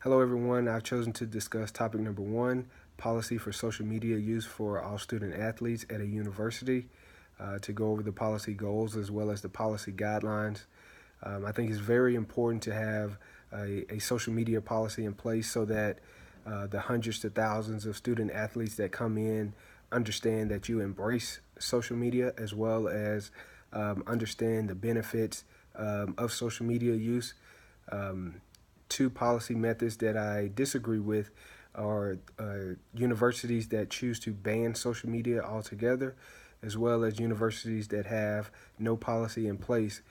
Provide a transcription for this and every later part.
Hello everyone, I've chosen to discuss topic number 1, policy for social media use for all student athletes at a university, to go over the policy goals as well as the policy guidelines. I think it's very important to have a social media policy in place so that the hundreds to thousands of student athletes that come in understand that you embrace social media as well as understand the benefits of social media use. Two policy methods that I disagree with are universities that choose to ban social media altogether, as well as universities that have no policy in place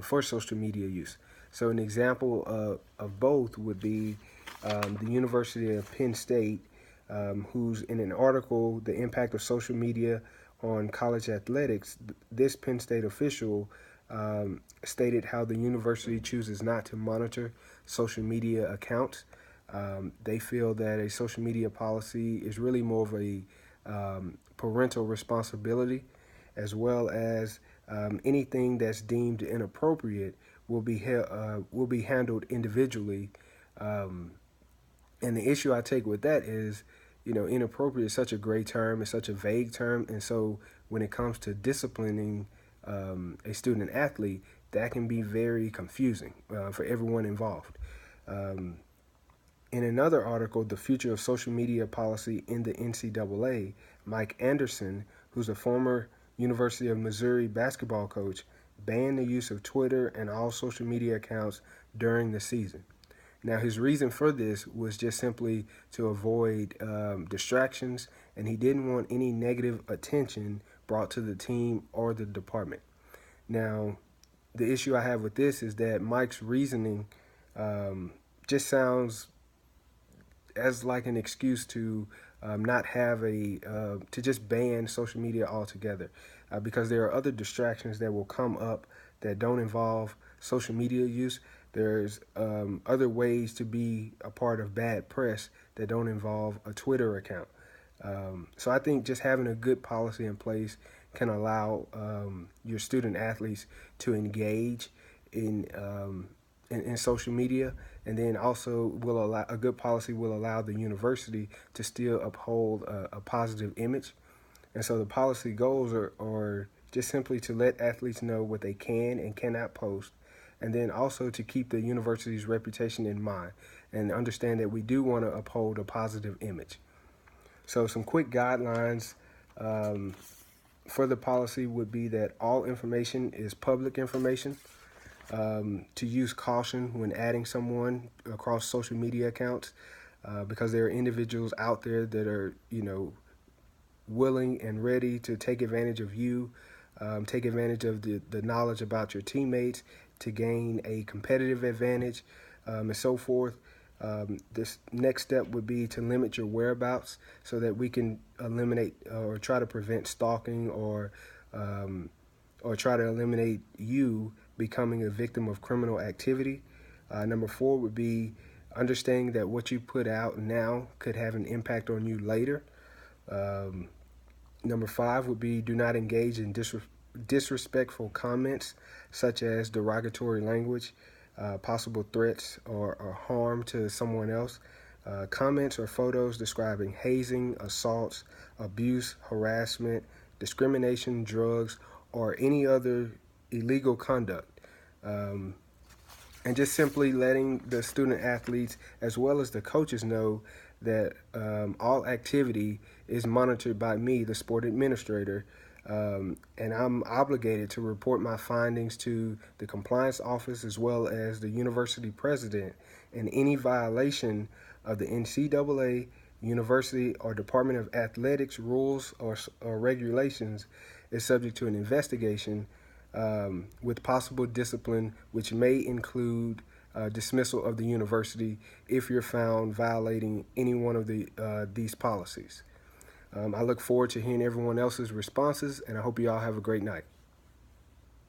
for social media use. So an example of both would be the University of Penn State, who's in an article, The Impact of Social Media on College Athletics. This Penn State official stated how the university chooses not to monitor social media accounts. They feel that a social media policy is really more of a parental responsibility, as well as anything that's deemed inappropriate will be handled individually. And the issue I take with that is, inappropriate is such a gray term, it's such a vague term, and so when it comes to disciplining a student athlete, that can be very confusing for everyone involved. In another article, The Future of Social Media Policy in the NCAA, Mike Anderson, who's a former University of Missouri basketball coach, banned the use of Twitter and all social media accounts during the season. Now, his reason for this was just simply to avoid distractions, and he didn't want any negative attention brought to the team or the department. Now, the issue I have with this is that Mike's reasoning just sounds as like an excuse to not have to just ban social media altogether, because there are other distractions that will come up that don't involve social media use. There's other ways to be a part of bad press that don't involve a Twitter account. So I think just having a good policy in place can allow your student athletes to engage in social media, and then also a good policy will allow the university to still uphold a positive image. And so the policy goals are just simply to let athletes know what they can and cannot post, and then also to keep the university's reputation in mind and understand that we do want to uphold a positive image. So some quick guidelines for the policy would be that all information is public information, to use caution when adding someone across social media accounts, because there are individuals out there that are, willing and ready to take advantage of you, take advantage of the knowledge about your teammates to gain a competitive advantage, and so forth. This next step would be to limit your whereabouts so that we can eliminate or try to prevent stalking or try to eliminate you becoming a victim of criminal activity. Number 4 would be understanding that what you put out now could have an impact on you later. Number 5 would be do not engage in disrespectful comments such as derogatory language, possible threats or harm to someone else. Comments or photos describing hazing, assaults, abuse, harassment, discrimination, drugs, or any other illegal conduct. And just simply letting the student athletes as well as the coaches know that all activity is monitored by me, the sport administrator, and I'm obligated to report my findings to the compliance office as well as the university president, and any violation of the NCAA, university, or Department of Athletics rules or regulations is subject to an investigation with possible discipline, which may include dismissal of the university if you're found violating any one of these policies. I look forward to hearing everyone else's responses, and I hope you all have a great night.